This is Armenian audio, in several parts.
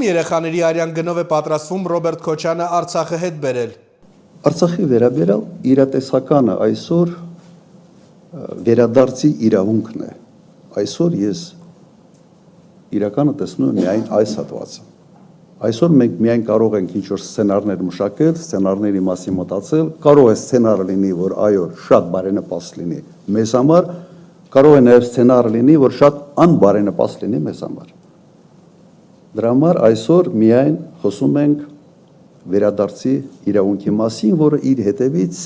Ո՞ւմ երեխաների արյան գնով է պատրաստվում Ռոբերտ Քոչյանը Արցախը հետ բերել։ Արցախի վերաբերյալ իրատեսականը այսօր վերադարձի իրավունքն է։ Այսօր ես իրականը տեսնում եմ միայն այս հատվածը։ Այսօր մենք միայն կարող ենք ինչ-որ սցենարներ մշակել, սցենարների մասին մտածել, կարող է սցենարը լինի, որ այո, շատ բարենպաստ լինի մեզ համար, կարող է նաև սցենարը լինի, որ շատ անբարենպաստ լինի մեզ համար։ Դրա համար այսօր միայն խոսում ենք վերադարձի իրավունքի մասին, որը իր հետևից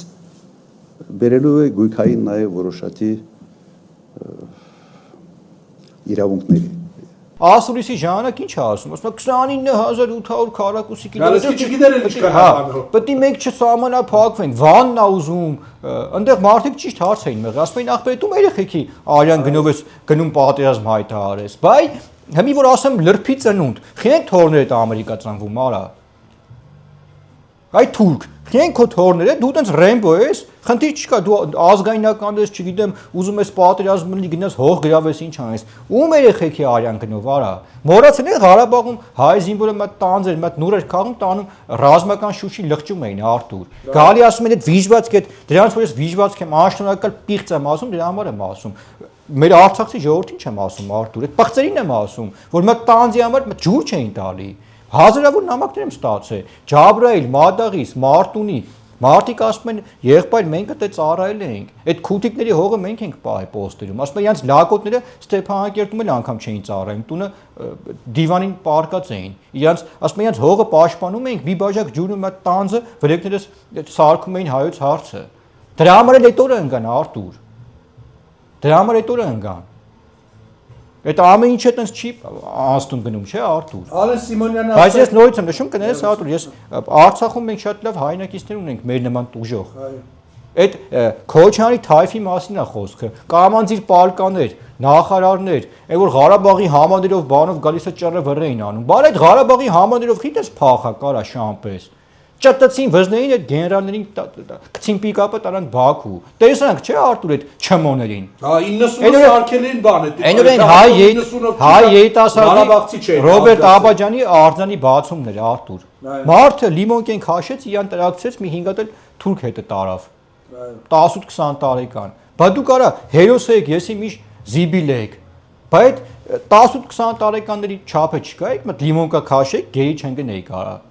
բերելու է գույքային նաև որոշակի իրավունքների։ Ասուրիսի ժամանակ ինչ է ասում, ասում է 29800 քառակուսի կիլոմետր։ Չգիտեր էլ ինչքան է բանը։ Պետք է մենք չսահմանափակվենք, Վանն է ուզում, այնտեղ մարդիկ ճիշտ հարց էին մեղրել, ասում էին ախպերտում երեխեքի արյան գնով ես գնում պատերազմ հայտարարես, բայց հիմի որ ասեմ լրփի ծնունդ, խինենք թորները դա Ամերիկա ծնվում, արա։ Այ թուրք, խինենք քո թորները, դու տենց Ռեմբո ես, խնդիր չկա, դու ազգայնական ես, չգիտեմ, ուզում ես պատերազմ լինի, գնաս հող գրավես, ինչ անես։ Ում երեխեքի արյան գնով, արա։ Մոռացել եք Ղարաբաղում հայ զինվորը մատ տանձեր, մատ նուր էր քաղում, տանում ռազմական շուշի լղճում էին Արտուր։ Գալի ասում են այդ վիժվածք է, դրանց որ ես վիժվածք եմ, անշնորհակալ պիղծ եմ ասում, դրա համար եմ ասում։ Մեր արցախցի ժողովրդին չեմ ասում Արտուր, այդ պղծերին եմ ասում, որ մատ տանձի համար ջուր չէին տալի։ Հազարավոր նամակներ եմ ստացել, Ջաբրայիլ, Մադաղիս, Մարտունի, մարդիկ ասում են, եղբայր մենք դա ծառայել ենք, այդ քութիկների հողը մենք ենք պահել պոստերում, ասում են, իրանց լակոտները Ստեփանակերտում էլ անգամ չէին ծառայում, տունը դիվանին պարկած էին, իրանց ասում են, իրանց հողը պաշտպանում ենք, մի բաժակ ջուրը մատ տանձը, վրեկներս սարքում էին հայոց հարցը, դրա համար էլ այդ օրը ընկան Արտուր, դրա համար այդ օրը ընկան։ Այդ ամեն ինչը տենց չի անցնում գնում, չէ, Արտուր։ Ալեն Սիմոնյանը Բայց ես նորից եմ նշում, կներես Արտուր, ես Արցախում մենք շատ լավ հայրենակիցներ ունենք, մեր նման տուժող։ Այդ Քոչյանի թայֆի մասին է խոսքը, կամանձիր պալկաներ, նախարարներ, այն որ Ղարաբաղի համաներով բանով գալիս է ճռը վրա էին անում։ Բայց այդ Ղարաբաղի համաներով խիտես փախա կարա շամպես։ Ճտտցին վզներին այդ գեներալներին գցին պիկապը տարան Բաքու։ Տեսանք, չէ, Արտուր այդ չմոներին։ Հա 90-ը սարքելին բան է։ Այնօրեն հայ երիտասարդի Ռոբերտ Աբաջյանի արձանի բացումն էր Արտուր։ Մարդը լիմոնկեն քաշեց, իրան տրակցեց, մի 5 հատ էլ թուրք հետը տարավ։ 18-20 տարեկան։ Բայց դու կարա հերոս եք, եսի միշտ զիբիլ եք։ Բայց 18-20 տարեկանների չափը չկա, եք մտ լիմոնկա քաշեք, գեի չընկնեի կարա։